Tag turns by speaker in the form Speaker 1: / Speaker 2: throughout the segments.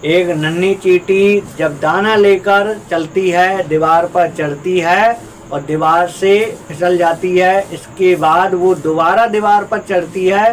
Speaker 1: एक नन्ही चींटी जब दाना लेकर चलती है, दीवार पर चढ़ती है और दीवार से फिसल जाती है। इसके बाद वो दोबारा दीवार पर चढ़ती है,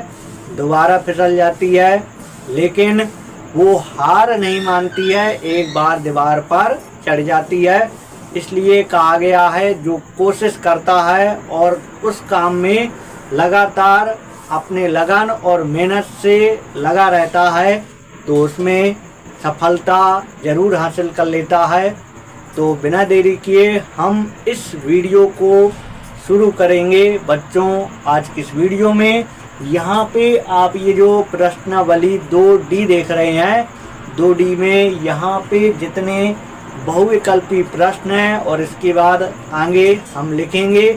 Speaker 1: दोबारा फिसल जाती है, लेकिन वो हार नहीं मानती है, एक बार दीवार पर चढ़ जाती है। इसलिए कहा गया है जो कोशिश करता है और उस काम में लगातार अपने लगन और मेहनत से लगा रहता है तो उसमें सफलता ज़रूर हासिल कर लेता है। तो बिना देरी किए हम इस वीडियो को शुरू करेंगे। बच्चों, आज की इस वीडियो में यहाँ पे आप ये जो प्रश्नावली 2D देख रहे हैं, 2D में यहाँ पे जितने बहुविकल्पी प्रश्न हैं और इसके बाद आगे हम लिखेंगे,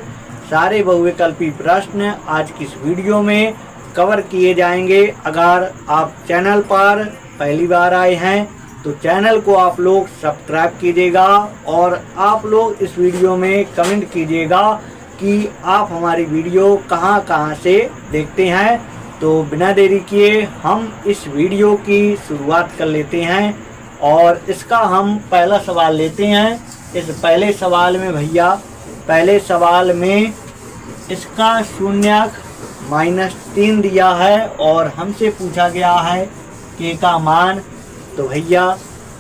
Speaker 1: सारे बहुविकल्पी प्रश्न आज की इस वीडियो में कवर किए जाएंगे। अगर आप चैनल पर पहली बार आए हैं तो चैनल को आप लोग सब्सक्राइब कीजिएगा और आप लोग इस वीडियो में कमेंट कीजिएगा कि आप हमारी वीडियो कहां कहां से देखते हैं। तो बिना देरी किए हम इस वीडियो की शुरुआत कर लेते हैं और इसका हम पहला सवाल लेते हैं। इस पहले सवाल में भैया, पहले सवाल में इसका शून्यक -3 दिया है और हमसे पूछा गया है के का मान। तो भैया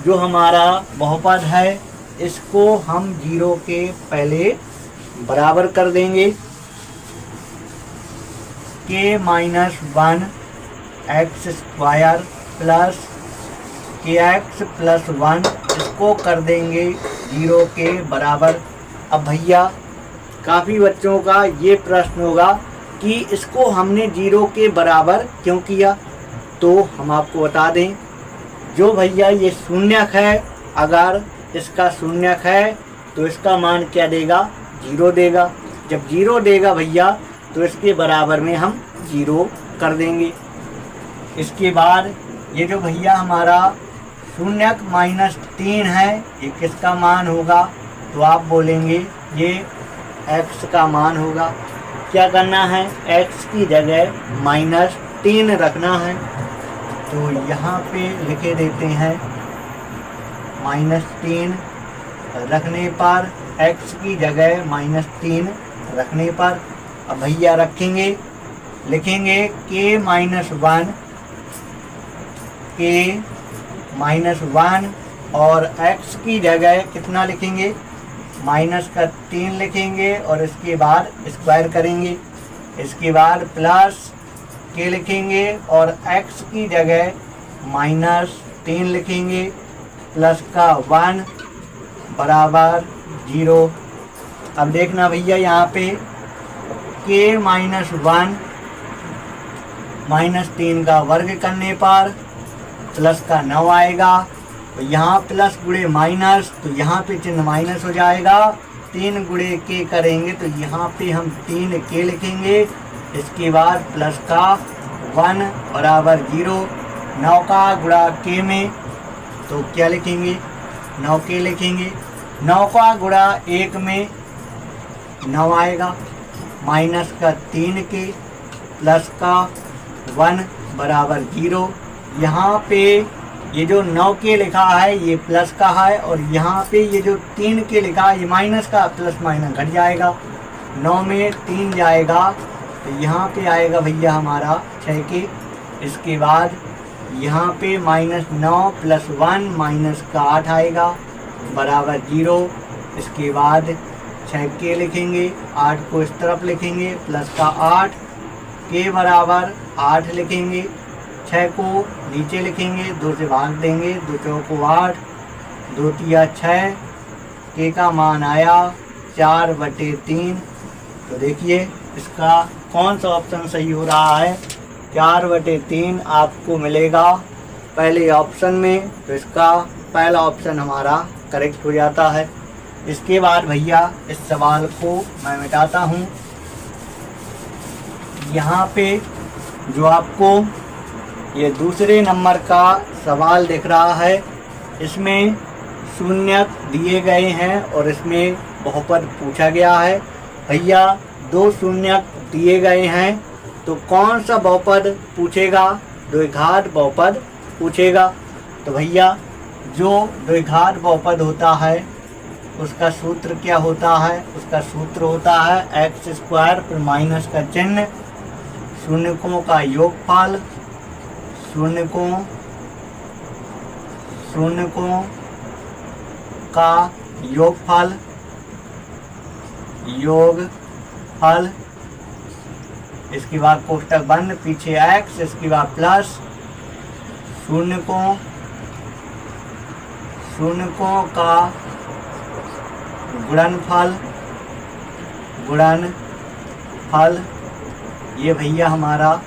Speaker 1: जो हमारा बहुपद है इसको हम 0 के पहले बराबर कर देंगे। k-1 x² plus kx plus 1 इसको कर देंगे 0 के बराबर। अब भैया काफ़ी बच्चों का ये प्रश्न होगा कि इसको हमने 0 के बराबर क्यों किया। तो हम आपको बता दें, जो भैया ये शून्यक है, अगर इसका शून्यक है तो इसका मान क्या देगा, 0 देगा। जब 0 देगा भैया तो इसके बराबर में हम 0 कर देंगे। इसके बाद ये जो भैया हमारा शून्यक -3 है, ये किसका मान होगा, तो आप बोलेंगे ये x का मान होगा। क्या करना है, x की जगह -3 रखना है। तो यहाँ पे लिखे देते हैं -3 रखने पर, x की जगह -3 रखने पर अब भैया रखेंगे, लिखेंगे k-1 और x की जगह कितना लिखेंगे, -3 लिखेंगे और इसके बाद स्क्वायर करेंगे। इसके बाद प्लस k लिखेंगे और x की जगह -3 लिखेंगे, प्लस का 1 बराबर 0। अब देखना भैया यहाँ पे k-1 -3 का वर्ग करने पर प्लस का 9 आएगा। तो यहाँ प्लस गुणे माइनस, तो यहाँ पे चिन्ह माइनस हो जाएगा। 3 गुणे के करेंगे तो यहाँ पे हम 3 के लिखेंगे। इसके बाद प्लस का 1 बराबर 0। 9 का गुणा के में तो क्या लिखेंगे, 9 के लिखेंगे। 9 का गुणा 1 में 9 आएगा, माइनस का 3 के प्लस का 1 बराबर 0। यहाँ पे ये जो 9 के लिखा है ये प्लस का है और यहाँ पे ये जो 3 के लिखा है ये माइनस का, प्लस माइनस घट जाएगा। 9 में 3 जाएगा तो यहाँ पे आएगा भैया हमारा 6 के। इसके बाद यहाँ पे -9 प्लस 1 माइनस का 8 आएगा बराबर 0। इसके बाद 6 के लिखेंगे, 8 को इस तरफ लिखेंगे, प्लस का 8 के बराबर 8 लिखेंगे। 6 को नीचे लिखेंगे, 2 से भाग देंगे, 2 चौको 8, 2 तिया 6, के का मान आया 4/3। तो देखिए इसका कौन सा ऑप्शन सही हो रहा है, 4/3 आपको मिलेगा पहले ऑप्शन में। तो इसका पहला ऑप्शन हमारा करेक्ट हो जाता है। इसके बाद भैया इस सवाल को मैं मिटाता हूँ। यहाँ पे जो आपको ये दूसरे नंबर का सवाल दिख रहा है, इसमें शून्यक दिए गए हैं और इसमें बहुपद पूछा गया है। भैया 2 शून्यक दिए गए हैं तो कौन सा बहुपद पूछेगा, द्विघात बहुपद पूछेगा। तो भैया जो द्विघात बहुपद होता है उसका सूत्र क्या होता है? उसका सूत्र होता है एक्स स्क्वायर फिर माइनस का चिन्ह, शून्यकों का योगफल, शून्यकों का योगफल इसके बाद कोष्टक बंद, पीछे एक्स, इसके बाद प्लस शून्यकों का गुणनफल। ये भैया हमारा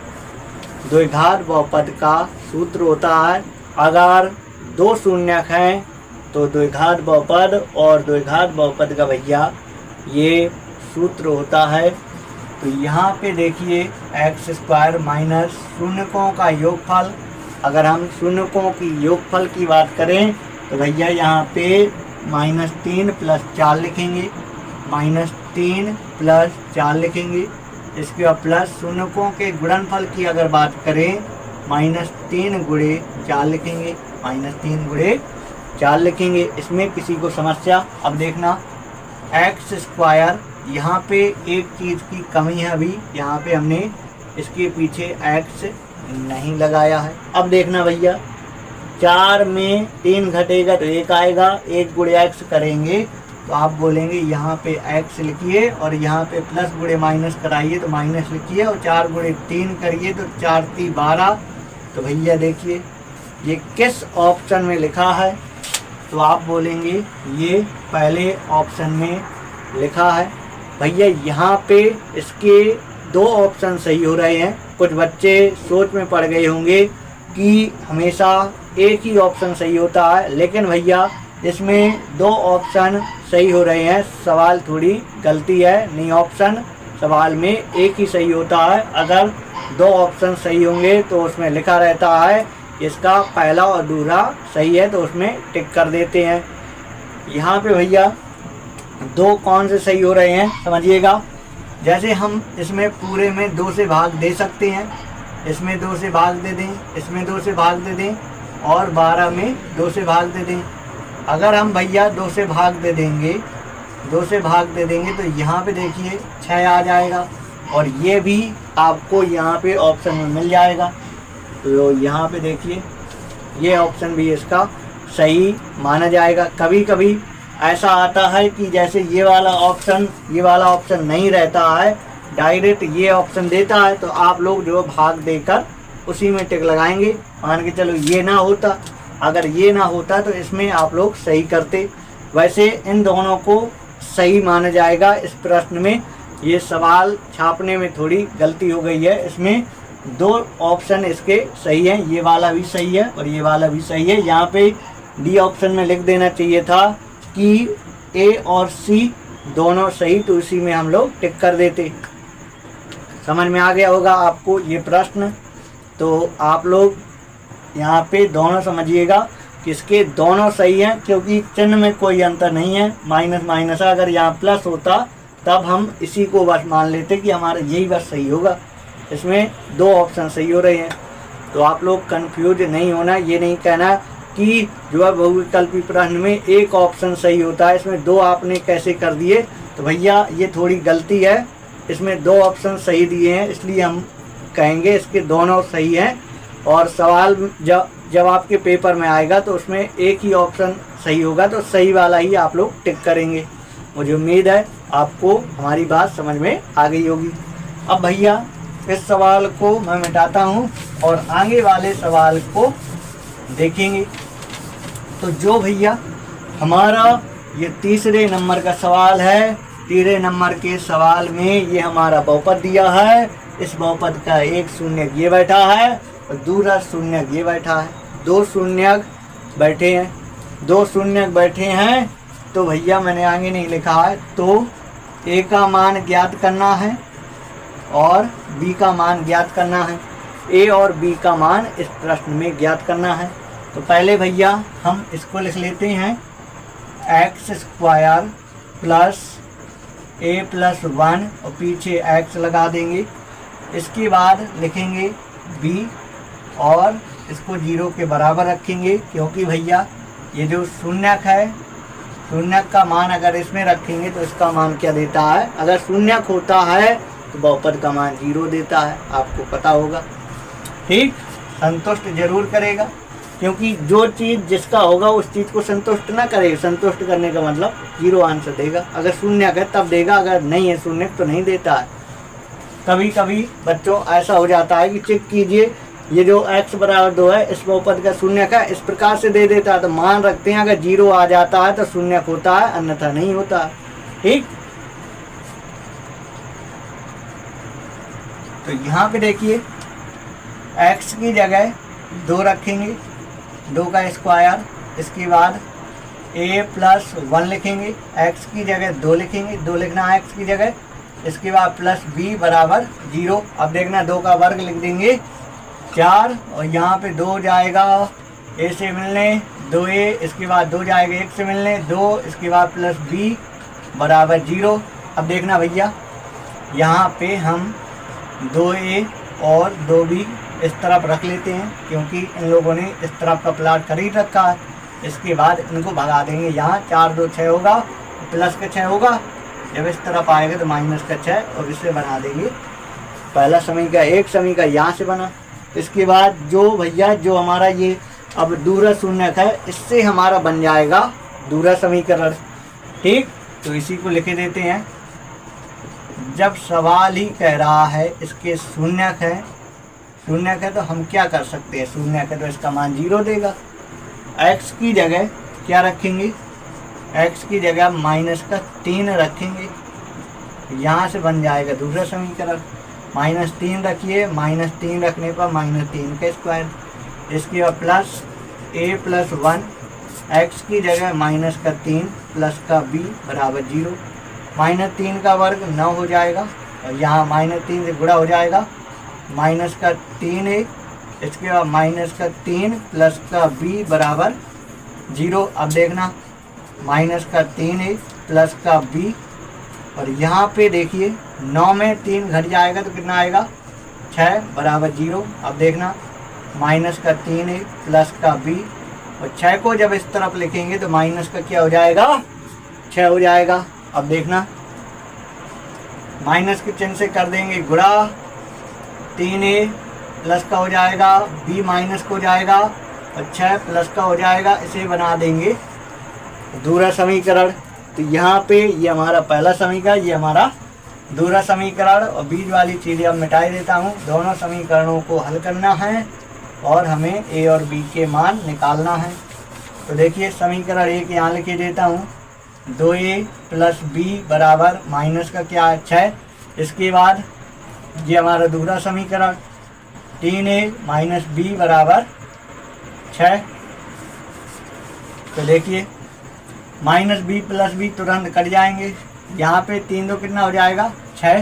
Speaker 1: द्विघात बहुपद का सूत्र होता है। अगर दो शून्यक हैं तो द्विघात बहुपद और द्विघात बहुपद का भैया ये सूत्र होता है। तो यहाँ पे देखिए एक्स स्क्वायर माइनस शून्यकों का योगफल। अगर हम शून्यकों की योगफल की बात करें तो भैया यहाँ पे -3 + 4 लिखेंगे, -3 + 4 लिखेंगे। इसके बाद प्लस शून्यकों के गुणनफल की अगर बात करें -3 × 4 लिखेंगे, -3 × 4 लिखेंगे। इसमें किसी को समस्या? अब देखना एक्स स्क्वायर, यहाँ पे एक चीज़ की कमी है, अभी यहाँ पे हमने इसके पीछे एक्स नहीं लगाया है। अब देखना भैया 4 में 3 घटेगा तो 1 आएगा, 1 × x करेंगे तो आप बोलेंगे यहाँ पे x लिखिए और यहाँ पे प्लस × माइनस कराइए तो माइनस लिखिए और 4 × 3 करिए तो 4 × 3 12। तो भैया देखिए ये किस ऑप्शन में लिखा है? तो आप बोलेंगे ये पहले ऑप्शन में लिखा है। भैया यहाँ पे इसके 2 ऑप्शन सही हो रहे हैं। कुछ बच्चे सोच में पड़ गए होंगे कि हमेशा एक ही ऑप्शन सही होता है, लेकिन भैया इसमें 2 ऑप्शन सही हो रहे हैं। सवाल थोड़ी गलती है, नहीं ऑप्शन सवाल में एक ही सही होता है। अगर 2 ऑप्शन सही होंगे तो उसमें लिखा रहता है इसका पहला और दूसरा सही है, तो उसमें टिक कर देते हैं। यहाँ पे भैया 2 कौन से सही हो रहे हैं समझिएगा। जैसे हम इसमें पूरे में 2 से भाग दे सकते हैं, इसमें 2 से भाग दे दें, इसमें 2 से भाग दे दें और 12 में 2 से भाग दे दें। अगर हम भैया 2 से भाग दे देंगे, 2 से भाग दे देंगे तो यहाँ पे देखिए 6 आ जाएगा और ये भी आपको यहाँ पे ऑप्शन में मिल जाएगा। तो यहाँ पे देखिए ये ऑप्शन भी इसका सही माना जाएगा। कभी कभी ऐसा आता है कि जैसे ये वाला ऑप्शन नहीं रहता है, डायरेक्ट ये ऑप्शन देता है, तो आप लोग जो भाग देकर उसी में टिक लगाएंगे। मान के चलो ये ना होता, अगर ये ना होता तो इसमें आप लोग सही करते। वैसे इन दोनों को सही माना जाएगा। इस प्रश्न में ये सवाल छापने में थोड़ी गलती हो गई है। इसमें 2 ऑप्शन इसके सही हैं, ये वाला भी सही है और ये वाला भी सही है। यहाँ पे डी ऑप्शन में लिख देना चाहिए था कि ए और सी दोनों सही, तो इसी में हम लोग टिक कर देते। समझ में आ गया होगा आपको ये प्रश्न। तो आप लोग यहाँ पे दोनों समझिएगा कि इसके दोनों सही हैं, क्योंकि चिन्ह में कोई अंतर नहीं है। माइनस माइनस अगर यहाँ प्लस होता तब हम इसी को बस मान लेते कि हमारा यही बस सही होगा। इसमें 2 ऑप्शन सही हो रहे हैं, तो आप लोग कंफ्यूज नहीं होना। ये नहीं कहना कि जो है बहुविकल्पी प्रश्न में एक ऑप्शन सही होता है, इसमें 2 आपने कैसे कर दिए। तो भैया ये थोड़ी गलती है, इसमें 2 ऑप्शन सही दिए हैं, इसलिए हम कहेंगे इसके दोनों सही हैं। और सवाल जब आपके पेपर में आएगा तो उसमें एक ही ऑप्शन सही होगा, तो सही वाला ही आप लोग टिक करेंगे। मुझे उम्मीद है आपको हमारी बात समझ में आ गई होगी। अब भैया इस सवाल को मैं मिटाता हूँ और आगे वाले सवाल को देखेंगे। तो जो भैया हमारा ये तीसरे नंबर का सवाल है, तीसरे नंबर के सवाल में ये हमारा बहुपद दिया है। इस बहुपद का एक शून्यक ये बैठा है और दूसरा शून्यक ये बैठा है। 2 शून्यक बैठे हैं, 2 शून्यक बैठे हैं। तो भैया मैंने आगे नहीं लिखा है, तो ए का मान ज्ञात करना है और बी का मान ज्ञात करना है। ए और बी का मान इस प्रश्न में ज्ञात करना है। तो पहले भैया हम इसको लिख लेते हैं एक्स स्क्वायर प्लस ए प्लस 1 और पीछे एक्स लगा देंगे। इसके बाद लिखेंगे बी और इसको 0 के बराबर रखेंगे, क्योंकि भैया ये जो शून्यक है, शून्यक का मान अगर इसमें रखेंगे तो इसका मान क्या देता है, अगर शून्यक होता है तो बहुपद का मान 0 देता है, आपको पता होगा। ठीक, संतुष्ट जरूर करेगा, क्योंकि जो चीज़ जिसका होगा उस चीज़ को संतुष्ट ना करेगा। संतुष्ट करने का मतलब 0 आंसर देगा। अगर शून्यक है तब देगा, अगर नहीं है शून्यक तो नहीं देता है। कभी कभी बच्चों ऐसा हो जाता है कि चेक कीजिए, ये जो x बराबर 2 है इस बहुपद का शून्यक है, इस प्रकार से दे देता है तो मान रखते हैं अगर 0 आ जाता है तो शून्यक होता है, अन्यथा नहीं होता है। ठीक, तो यहाँ पे देखिए x की जगह 2 रखेंगे, 2 का स्क्वायर, इसके बाद a प्लस 1 लिखेंगे, x की जगह 2 लिखेंगे, 2 लिखना है x की जगह, इसके बाद प्लस b बराबर 0। अब देखना 2 का वर्ग लिख देंगे 4, और यहाँ पे 2 जाएगा a से मिलने 2a, इसके बाद 2 जाएगा 1 से मिलने 2, इसके बाद प्लस b बराबर 0। अब देखना भैया यहाँ पे हम 2a और 2b इस तरफ रख लेते हैं, क्योंकि इन लोगों ने इस तरफ का प्लाट खरीद रखा है। इसके बाद इनको भगा देंगे, यहाँ 4 2 6 होगा, प्लस का 6 होगा, जब इस तरफ आएगा तो माइनस का 6, और इसे बना देंगे पहला समीकरण। एक समीकरण यहाँ से बना। इसके बाद जो भैया जो हमारा ये अब दूसरा शून्यक है, इससे हमारा बन जाएगा दूसरा समीकरण। ठीक, तो इसी को लिखे देते हैं। जब सवाल ही कह रहा है इसके शून्यक है तो हम क्या कर सकते हैं, शून्यक है तो इसका मान 0 देगा। x की जगह क्या रखेंगे, x की जगह माइनस का 3 रखेंगे, यहाँ से बन जाएगा दूसरा समीकरण। -3 रखिए, -3 रखने पर -3 का स्क्वायर, इसके बाद प्लस a प्लस 1, x की जगह माइनस का 3 प्लस का b बराबर 0। -3 का वर्ग 9 हो जाएगा, और यहाँ -3 से गुणा हो जाएगा, माइनस का 3a, इसके बाद माइनस का 3 प्लस का b बराबर 0। अब देखना माइनस का 3a प्लस का b, और यहाँ पे देखिए 9 में 3 घट जाएगा तो कितना आएगा, 6 बराबर 0। अब देखना माइनस का 3a प्लस का b, और 6 को जब इस तरफ लिखेंगे तो माइनस का क्या हो जाएगा, 6 हो जाएगा। अब देखना माइनस के चिन्ह से कर देंगे गुणा, 3a प्लस का हो जाएगा, b माइनस का हो जाएगा, और 6 प्लस का हो जाएगा। इसे बना देंगे दूसरा समीकरण। तो यहाँ पे ये हमारा पहला समीकरण, ये हमारा दूसरा समीकरण, और बीच वाली चीज़ें अब मिटाई देता हूँ। दोनों समीकरणों को हल करना है और हमें a और b के मान निकालना है। तो देखिए समीकरण 1 यहाँ लिखे देता हूँ, 2a प्लस b बराबर माइनस का क्या है, 6। इसके बाद ये हमारा दूसरा समीकरण 3a माइनस b बराबर 6। तो देखिए माइनस b प्लस b तुरंत कट जाएंगे, यहाँ पे 3 2 कितना हो जाएगा, 6।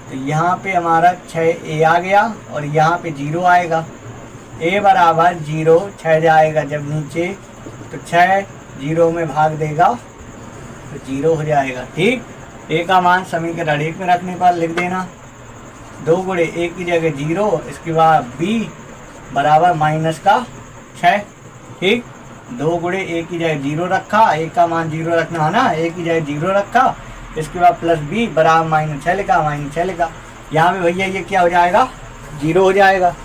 Speaker 1: तो यहाँ पे हमारा 6a आ गया, और यहाँ पे 0 आएगा, a बराबर 0, 6 जाएगा जब नीचे तो 6 0 में भाग देगा तो 0 हो जाएगा। ठीक, a का मान समीकरण 1 में रखने पर लिख देना, 2 गुणे a की जगह 0, इसके बाद b बराबर माइनस का 6। ठीक, 2 गुणे a की जगह 0 रखा, a का मान 0 रखना है ना, a की जगह 0 रखा, इसके बाद प्लस b बराबर -6 लिखा, -6 लिखा। यहाँ पे भैया ये क्या हो जाएगा, 0 हो जाएगा।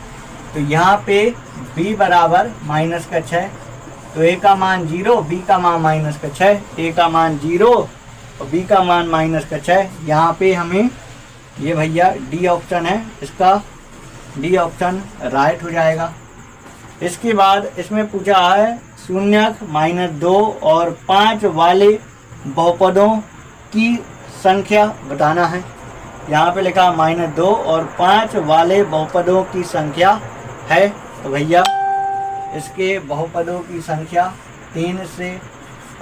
Speaker 1: तो यहाँ पे b बराबर माइनस का 6, तो a का मान 0, b का मान माइनस का 6, a का मान 0 और b का मान माइनस का 6। यहाँ पे हमें ये भैया डी ऑप्शन है, इसका डी ऑप्शन राइट हो जाएगा। इसके बाद इसमें पूछा है शून्यक -2 और 5 वाले बहुपदों की संख्या बताना है। यहाँ पे लिखा -2 और 5 वाले बहुपदों की संख्या है। तो भैया इसके बहुपदों की संख्या 3 से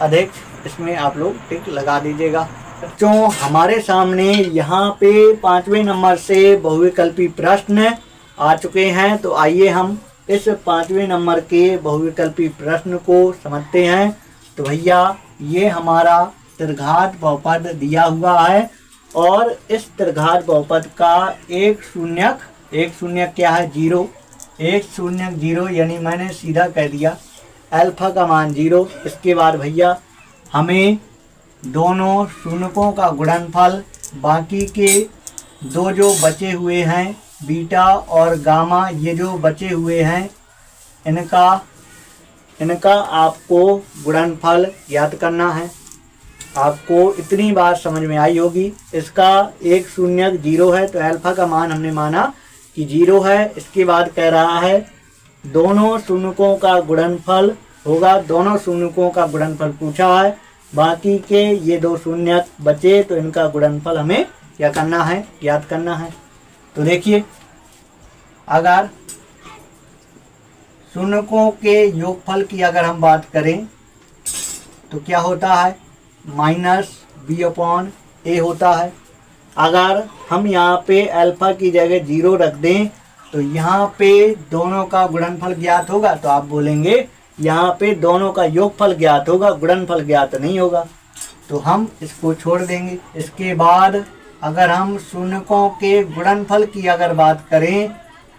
Speaker 1: अधिक, इसमें आप लोग टिक लगा दीजिएगा। बच्चों हमारे सामने यहाँ पे 5वें नंबर से बहुविकल्पी प्रश्न आ चुके हैं। तो आइए हम इस 5वें नंबर के बहुविकल्पी प्रश्न को समझते हैं। तो भैया ये हमारा त्रिघात बहुपद दिया हुआ है, और इस त्रिघात बहुपद का एक शून्यक क्या है, 0। एक शून्य 0, यानी मैंने सीधा कह दिया अल्फा का मान 0। इसके बाद भैया हमें दोनों शून्यकों का गुणनफल, बाकी के दो जो बचे हुए हैं बीटा और गामा, ये जो बचे हुए हैं इनका आपको गुणनफल याद करना है। आपको इतनी बात समझ में आई होगी। इसका एक शून्य 0 है तो अल्फा का मान हमने माना कि 0 है। इसके बाद कह रहा है दोनों शून्यकों का गुणनफल होगा, दोनों शून्यकों का गुणनफल पूछा है, बाकी के ये दो शून्य बचे तो इनका गुणनफल हमें क्या करना है, याद करना है। तो देखिए, अगर शून्यकों के योगफल की अगर हम बात करें तो क्या होता है, -b/a होता है। अगर हम यहाँ पे अल्फा की जगह 0 रख दें तो यहाँ पे दोनों का गुणनफल ज्ञात होगा, तो आप बोलेंगे यहाँ पे दोनों का योगफल ज्ञात होगा, गुणनफल ज्ञात नहीं होगा, तो हम इसको छोड़ देंगे। इसके बाद अगर हम शून्यकों के गुणनफल की अगर बात करें,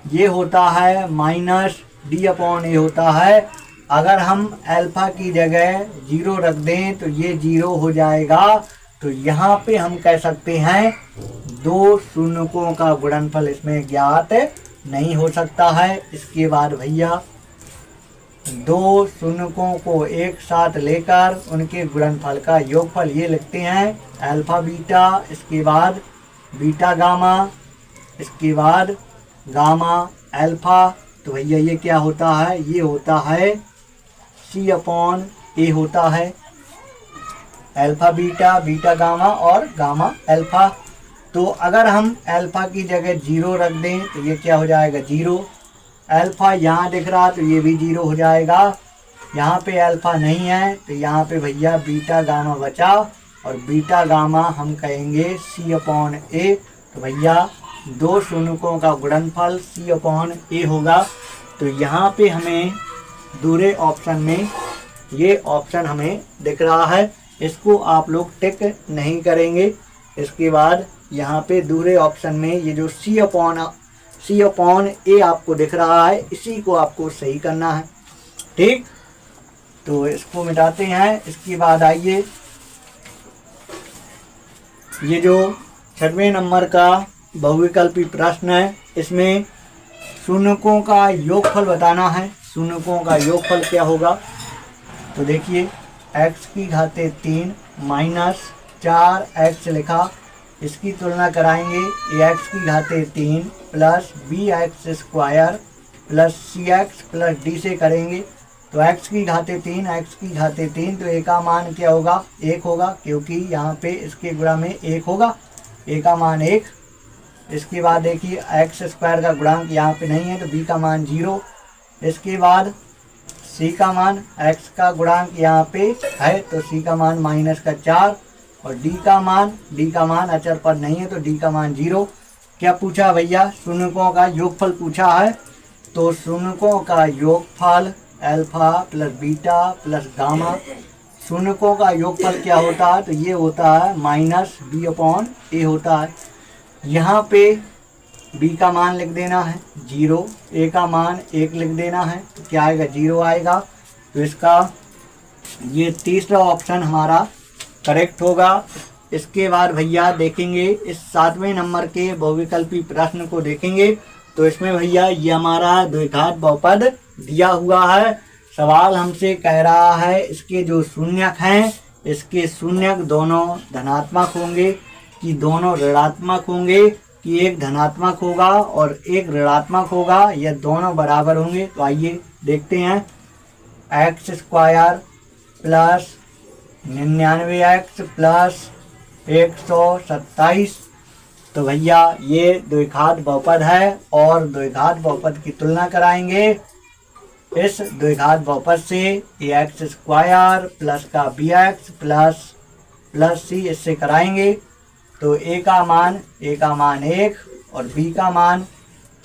Speaker 1: ये होता है -d/a होता है। अगर हम अल्फा की जगह 0 रख दें तो ये 0 हो जाएगा, तो यहाँ पे हम कह सकते हैं दो शून्यकों का गुणनफल इसमें ज्ञात नहीं हो सकता है। इसके बाद भैया दो शून्यकों को एक साथ लेकर उनके गुणनफल का योगफल ये लिखते हैं अल्फा बीटा, इसके बाद बीटा गामा, इसके बाद गामा अल्फा। तो भैया ये क्या होता है, ये होता है c/a होता है, अल्फा बीटा, बीटा गामा और गामा अल्फा। तो अगर हम अल्फा की जगह 0 रख दें तो ये क्या हो जाएगा 0। अल्फा यहाँ दिख रहा तो ये भी 0 हो जाएगा। यहाँ पे अल्फा नहीं है तो यहाँ पे भैया बीटा गामा बचा, और बीटा गामा हम कहेंगे c/a। तो भैया दो शून्यकों का गुणनफल c/a होगा। तो यहाँ पे हमें दूसरे ऑप्शन में ये ऑप्शन हमें दिख रहा है, इसको आप लोग टिक नहीं करेंगे। इसके बाद यहाँ पे दूसरे ऑप्शन में ये जो c/a आपको दिख रहा है, इसी को आपको सही करना है, ठीक। तो इसको मिटाते हैं। इसके बाद आइए, ये जो 6वें नंबर का बहुविकल्पी प्रश्न है, इसमें शून्यकों का योगफल बताना है। शून्यकों का योगफल क्या होगा, तो देखिए x³ माइनस 4x लिखा, इसकी तुलना कराएंगे x³ plus bx² plus cx plus d से करेंगे। तो x³ x³ तो a का मान क्या होगा, 1 होगा, क्योंकि यहाँ पे इसके गुणा में 1 होगा, a का मान 1। इसके बाद देखिए x² का गुणांक यहाँ पे नहीं है तो b का मान 0। इसके बाद c का मान, x का गुणांक यहाँ पे है तो c का मान -4, और d का मान अचर पर नहीं है तो d का मान 0। क्या पूछा भैया, शून्यकों का योगफल पूछा है। तो शून्यकों का योगफल alpha plus beta plus gamma, शून्यकों का योगफल क्या होता है, तो ये होता है -b/a होता है। यहाँ पे b का मान लिख देना है 0, a का मान 1 लिख देना है, तो क्या आएगा 0 आएगा। तो इसका ये तीसरा ऑप्शन हमारा करेक्ट होगा। इसके बाद भैया देखेंगे इस 7वें नंबर के बहुविकल्पी प्रश्न को देखेंगे। तो इसमें भैया ये हमारा द्विघात बहुपद दिया हुआ है। सवाल हमसे कह रहा है इसके जो शून्यक हैं, इसके शून्यक दोनों धनात्मक होंगे कि दोनों ऋणात्मक होंगे, कि एक धनात्मक होगा और एक ऋणात्मक होगा, या दोनों बराबर होंगे। तो आइए देखते हैं। x² plus 99x plus 127। तो भैया ये द्विघात बहुपद है और द्विघात बहुपद की तुलना कराएंगे इस द्विघात बहुपद से। ax² प्लस का bx प्लस c इससे कराएंगे। तो a का मान 1 और b का मान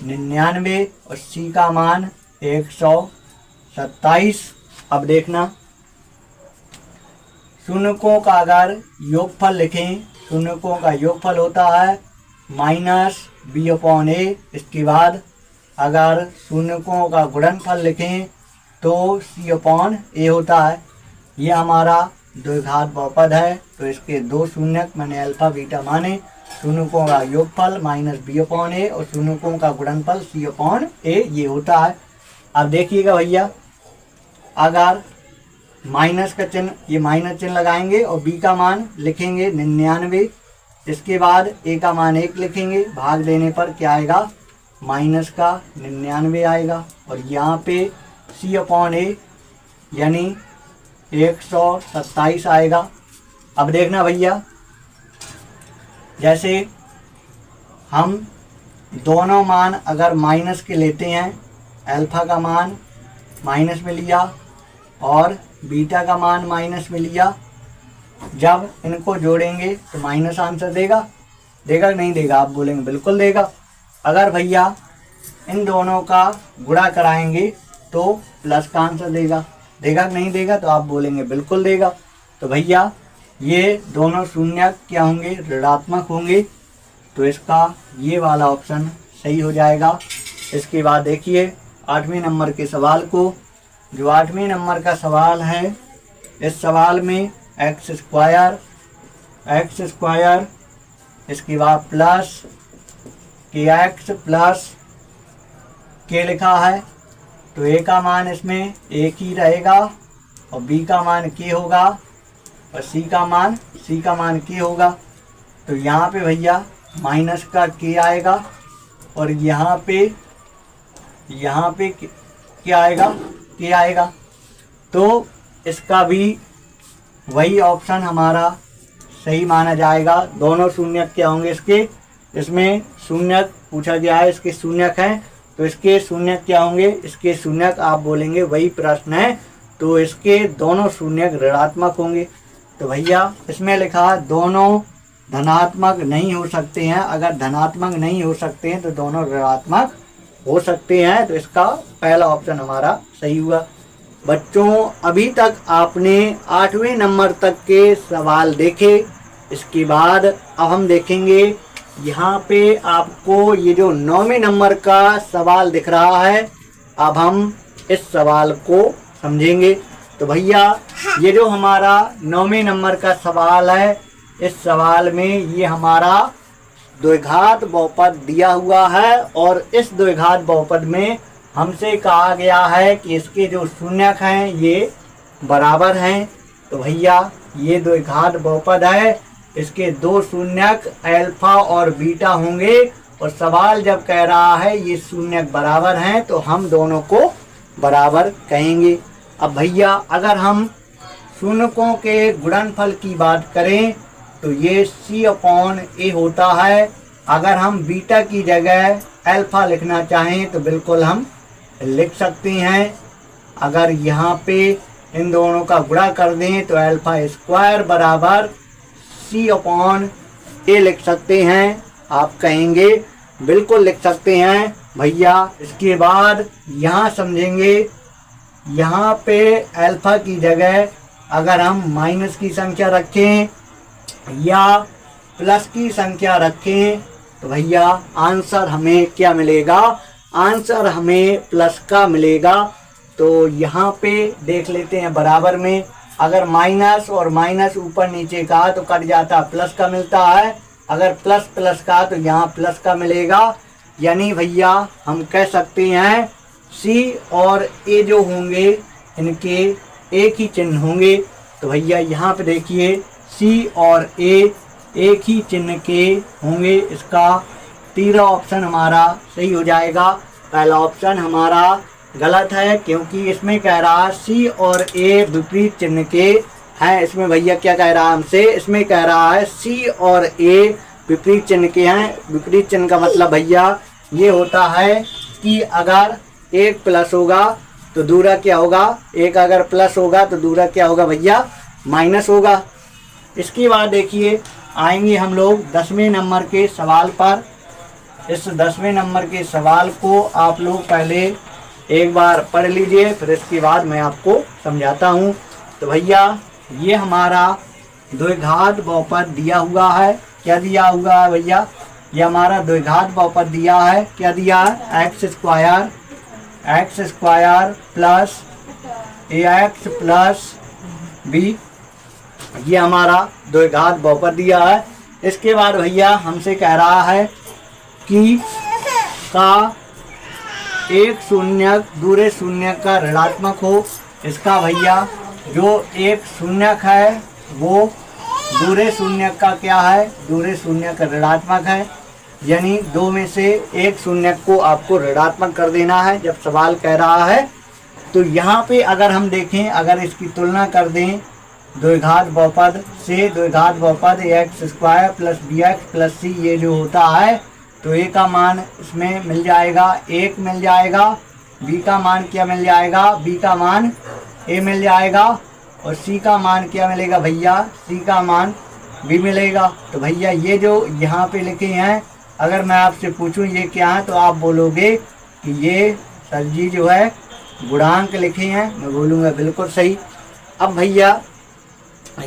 Speaker 1: 99 और c का मान 127। अब देखना, शून्यकों का अगर योगफल लिखें, शून्यकों का योगफल होता है -b/a। इसके बाद अगर शून्यकों का गुणनफल लिखें तो C/A होता है। ये हमारा द्विघात बहुपद है, तो इसके दो शून्यक मैंने अल्फा बीटा माने। शून्यकों का योगफल -B/A और शून्यकों का गुणनफल C/A ये होता है। अब देखिएगा भैया, अगर माइनस का चिन्ह, ये माइनस चिन्ह लगाएंगे और B का मान लिखेंगे 99। इसके बाद A का मान 1 लिखेंगे, भाग देने पर क्या आएगा, माइनस का 99 आएगा। और यहाँ पे C/A यानी 127 आएगा। अब देखना भैया, जैसे हम दोनों मान अगर माइनस के लेते हैं, अल्फा का मान माइनस में लिया और बीटा का मान माइनस में लिया, जब इनको जोड़ेंगे तो माइनस आंसर देगा कि नहीं देगा? आप बोलेंगे बिल्कुल देगा। अगर भैया इन दोनों का गुणा कराएंगे तो प्लस का आंसर देगा कि नहीं देगा? तो आप बोलेंगे बिल्कुल देगा। तो भैया ये दोनों शून्यक क्या होंगे, ऋणात्मक होंगे, तो इसका ये वाला ऑप्शन सही हो जाएगा। इसके बाद देखिए 8वें नंबर के सवाल को। जो 8वें नंबर का सवाल है, इस सवाल में x स्क्वायर, इसके बाद प्लस kx प्लस k लिखा है, तो a का मान इसमें 1 ही रहेगा और b का मान k होगा और c का मान k होगा। तो यहाँ पे भैया माइनस का k आएगा और यहाँ पे क्या आएगा, k आएगा। तो इसका भी वही ऑप्शन हमारा सही माना जाएगा। दोनों शून्यक क्या होंगे इसके, इसमें शून्यक पूछा गया है, इसके शून्यक हैं, तो इसके शून्यक क्या होंगे, इसके शून्यक आप बोलेंगे वही प्रश्न है, तो इसके दोनों शून्यक ऋणात्मक होंगे। तो भैया इसमें लिखा दोनों धनात्मक नहीं हो सकते हैं। अगर धनात्मक नहीं हो सकते हैं तो दोनों ऋणात्मक हो सकते हैं, तो इसका पहला ऑप्शन हमारा सही हुआ। बच्चों अभी तक आपने 8वें नंबर तक के सवाल देखे। इसके बाद अब हम देखेंगे यहाँ पे आपको ये जो 9वें नंबर का सवाल दिख रहा है, अब हम इस सवाल को समझेंगे। तो भैया ये जो हमारा 9वें नंबर का सवाल है, इस सवाल में ये हमारा द्विघात बहुपद दिया हुआ है और इस द्विघात बहुपद में हमसे कहा गया है कि इसके जो शून्यक हैं ये बराबर हैं। तो भैया ये द्विघात बहुपद है, इसके दो शून्यक अल्फा और बीटा होंगे और सवाल जब कह रहा है ये शून्यक बराबर हैं तो हम दोनों को बराबर कहेंगे। अब भैया अगर हम शून्यकों के गुणनफल की बात करें तो ये C/A होता है। अगर हम बीटा की जगह अल्फा लिखना चाहें तो बिल्कुल हम लिख सकते हैं। अगर यहाँ पे इन दोनों का गुणा कर दें तो अल्फा स्क्वायर बराबर C/A लिख सकते हैं। आप कहेंगे बिल्कुल लिख सकते हैं भैया। इसके बाद यहाँ समझेंगे, यहाँ पे अल्फा की जगह अगर हम माइनस की संख्या रखें या प्लस की संख्या रखें तो भैया आंसर हमें क्या मिलेगा, आंसर हमें प्लस का मिलेगा। तो यहाँ पे देख लेते हैं बराबर में, अगर माइनस और माइनस ऊपर नीचे का तो कट जाता, प्लस का मिलता है। अगर प्लस प्लस का तो यहाँ प्लस का मिलेगा। यानी भैया हम कह सकते हैं C और A जो होंगे इनके एक ही चिन्ह होंगे। तो भैया यहाँ पे देखिए C और A एक ही चिन्ह के होंगे। इसका तीसरा ऑप्शन हमारा सही हो जाएगा। पहला ऑप्शन हमारा गलत है क्योंकि इसमें कह रहा है C और A विपरीत चिन्ह के हैं। इसमें भैया क्या कह रहा है हमसे, इसमें कह रहा है C और A विपरीत चिन्ह के हैं। विपरीत चिन्ह का मतलब भैया ये होता है कि अगर एक प्लस होगा तो दूसरा क्या होगा, एक अगर प्लस होगा तो दूसरा क्या होगा भैया, माइनस होगा। इसके बाद देखिए आएंगे हम लोग 10वें नंबर के सवाल पर। इस 10वें नंबर के सवाल को आप लोग पहले एक बार पढ़ लीजिए, फिर इसके बाद मैं आपको समझाता हूँ। तो भैया ये हमारा द्विघात बहुपद दिया हुआ है। क्या दिया हुआ है भैया, ये हमारा द्विघात बहुपद दिया है। क्या दिया है? X square plus ax plus b, ये हमारा द्विघात बहुपद दिया है। इसके बाद भैया हमसे कह रहा है कि का एक शून्यक दूसरे शून्यक का ऋणात्मक हो। इसका भैया जो एक शून्यक है वो दूसरे शून्यक का क्या है? दूसरे शून्यक का ऋणात्मक है, यानी दो में से एक शून्यक को आपको ऋणात्मक कर देना है जब सवाल कह रहा है। तो यहाँ पे अगर हम देखें, अगर इसकी तुलना कर दें द्विघात बहुपद से, द्विघात बहुपद x square plus b x plus c, ये जो होता है तो ए का मान इसमें मिल जाएगा 1 मिल जाएगा, बी का मान क्या मिल जाएगा? बी का मान ए मिल जाएगा, और सी का मान क्या मिलेगा भैया? सी का मान बी मिलेगा। तो भैया ये जो यहाँ पे लिखे हैं, अगर मैं आपसे पूछूं ये क्या है तो आप बोलोगे कि ये सर जी जो है गुणांक लिखे हैं। मैं बोलूँगा बिल्कुल सही। अब भैया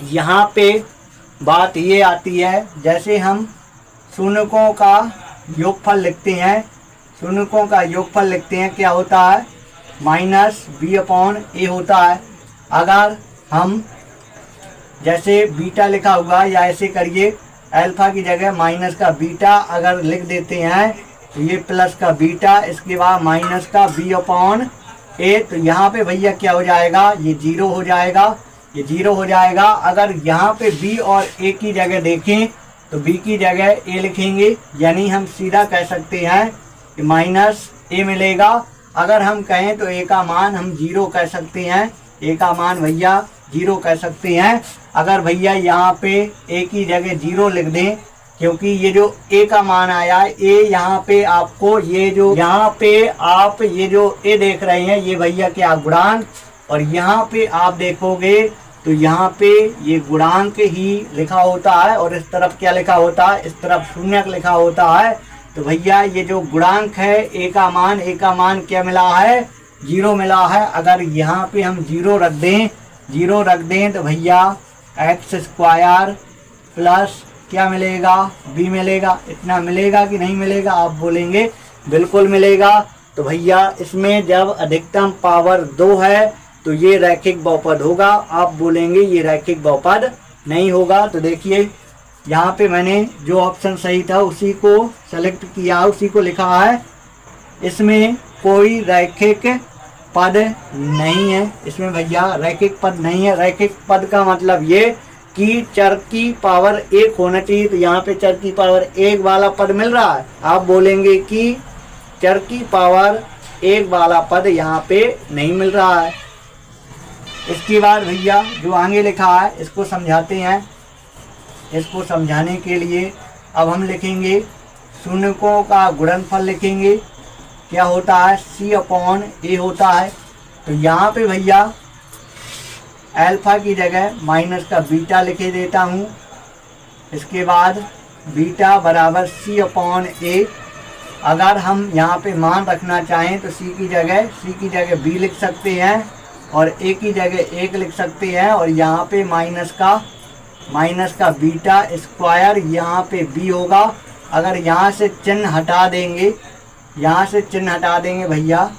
Speaker 1: यहाँ पे बात ये आती है, जैसे हम शून्यकों का योगफल लिखते हैं, शून्यकों का योगफल लिखते हैं, क्या होता है? माइनस बी अपॉन ए होता है। अगर हम जैसे बीटा लिखा हुआ, या ऐसे करिए अल्फा की जगह माइनस का बीटा अगर लिख देते हैं तो ये प्लस का बीटा, इसके बाद माइनस का बी अपॉन ए, तो यहाँ पे भैया क्या हो जाएगा? ये 0 हो जाएगा, ये 0 हो जाएगा। अगर यहाँ पे b और a की जगह देखें तो b की जगह a लिखेंगे, यानी हम सीधा कह सकते हैं कि माइनस a मिलेगा। अगर हम कहें तो a का मान हम 0 कह सकते हैं, a का मान भैया 0 कह सकते हैं। अगर भैया यहाँ पे a की जगह 0 लिख दें, क्योंकि ये जो a का मान आया है, a यहाँ पे आपको ये जो यहाँ पे आप ये जो a देख रहे हैं ये भैया क्या गुणांक, और यहाँ पे आप देखोगे तो यहाँ पे ये गुणांक ही लिखा होता है, और इस तरफ क्या लिखा होता है? इस तरफ शून्यक लिखा होता है। तो भैया ये जो गुणांक है a का मान क्या मिला है? 0 मिला है। अगर यहाँ पे हम 0 रख दें तो भैया एक्स स्क्वायर प्लस क्या मिलेगा? b मिलेगा। इतना मिलेगा कि नहीं मिलेगा? आप बोलेंगे बिल्कुल मिलेगा। तो भैया इसमें जब अधिकतम पावर 2 है तो ये रैखिक बहुपद होगा। आप बोलेंगे ये रैखिक बहुपद नहीं होगा। तो देखिए यहाँ पे मैंने जो ऑप्शन सही था उसी को सेलेक्ट किया, उसी को लिखा है। इसमें कोई रैखिक पद नहीं है, इसमें भैया रैखिक पद नहीं है। रैखिक पद का मतलब ये कि चर की पावर 1 होना चाहिए, तो यहाँ पे चर की पावर 1 वाला पद मिल रहा है। आप बोलेंगे कि चर की पावर 1 वाला पद यहाँ पे नहीं मिल रहा है। इसके बाद भैया जो आगे लिखा है इसको समझाते हैं। इसको समझाने के लिए अब हम लिखेंगे शून्यकों का गुणनफल लिखेंगे। क्या होता है? c अपॉन ए होता है। तो यहाँ पे भैया अल्फा की जगह माइनस का बीटा लिखे देता हूँ। इसके बाद बीटा बराबर c अपॉन ए। अगर हम यहाँ पे मान रखना चाहें तो c की जगह b लिख सकते हैं, और a की जगह 1 लिख सकते हैं, और यहाँ पे माइनस का बीटा स्क्वायर, यहाँ पे b होगा। अगर यहाँ से चिन्ह हटा देंगे, भैया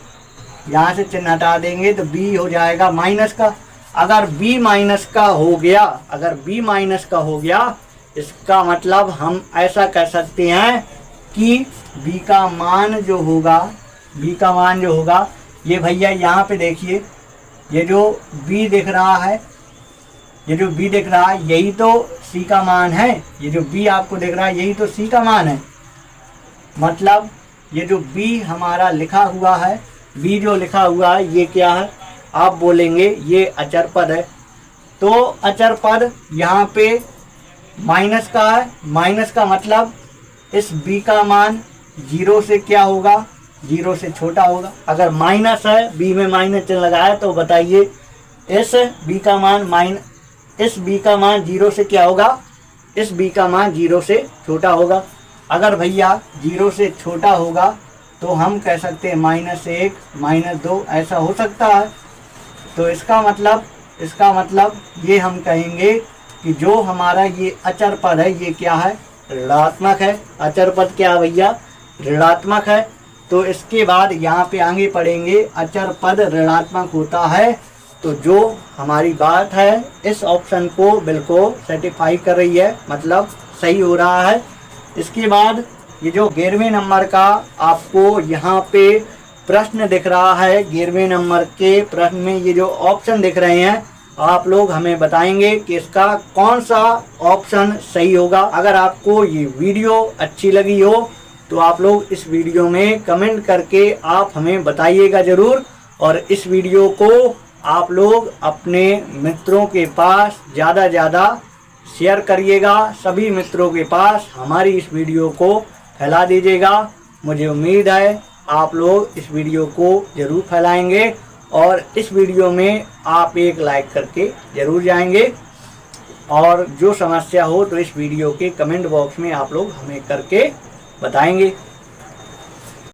Speaker 1: यहाँ से चिन्ह हटा देंगे तो b हो जाएगा माइनस का। अगर b माइनस का हो गया इसका मतलब हम ऐसा कह सकते हैं कि b का मान जो होगा ये भैया यहाँ पे देखिए, ये जो b दिख रहा है यही तो c का मान है। ये जो b आपको दिख रहा है यही तो c का मान है। मतलब ये जो b हमारा लिखा हुआ है, b जो लिखा हुआ है ये क्या है? आप बोलेंगे ये अचर पद है। तो अचर पद यहाँ पे माइनस का है। माइनस का मतलब इस b का मान 0 से क्या होगा? 0 से छोटा होगा। अगर माइनस है, b में माइनस चिन्ह लगाया, तो बताइए इस b का मान 0 से क्या होगा? इस b का मान 0 से छोटा होगा। अगर भैया 0 से छोटा होगा तो हम कह सकते हैं -1, -2, ऐसा हो सकता है। तो इसका मतलब ये हम कहेंगे कि जो हमारा ये अचर पद है ये क्या है? ऋणात्मक है। अचर पद क्या है भैया? ऋणात्मक है। तो इसके बाद यहाँ पे आगे पढ़ेंगे अचर पद ऋणात्मक होता है। तो जो हमारी बात है इस ऑप्शन को बिल्कुल सेटिफाई कर रही है, मतलब सही हो रहा है। इसके बाद ये जो 11वें नंबर का आपको यहाँ पे प्रश्न दिख रहा है, 11वें नंबर के प्रश्न में ये जो ऑप्शन दिख रहे हैं, आप लोग हमें बताएंगे कि इसका कौन सा ऑप्शन सही होगा। अगर आपको ये वीडियो अच्छी लगी हो तो आप लोग इस वीडियो में कमेंट करके आप हमें बताइएगा ज़रूर। और इस वीडियो को आप लोग अपने मित्रों के पास ज़्यादा शेयर करिएगा। सभी मित्रों के पास हमारी इस वीडियो को फैला दीजिएगा। मुझे उम्मीद है आप लोग इस वीडियो को ज़रूर फैलाएंगे और इस वीडियो में आप एक लाइक करके ज़रूर जाएंगे। और जो समस्या हो तो इस वीडियो के कमेंट बॉक्स में आप लोग हमें करके बताएंगे।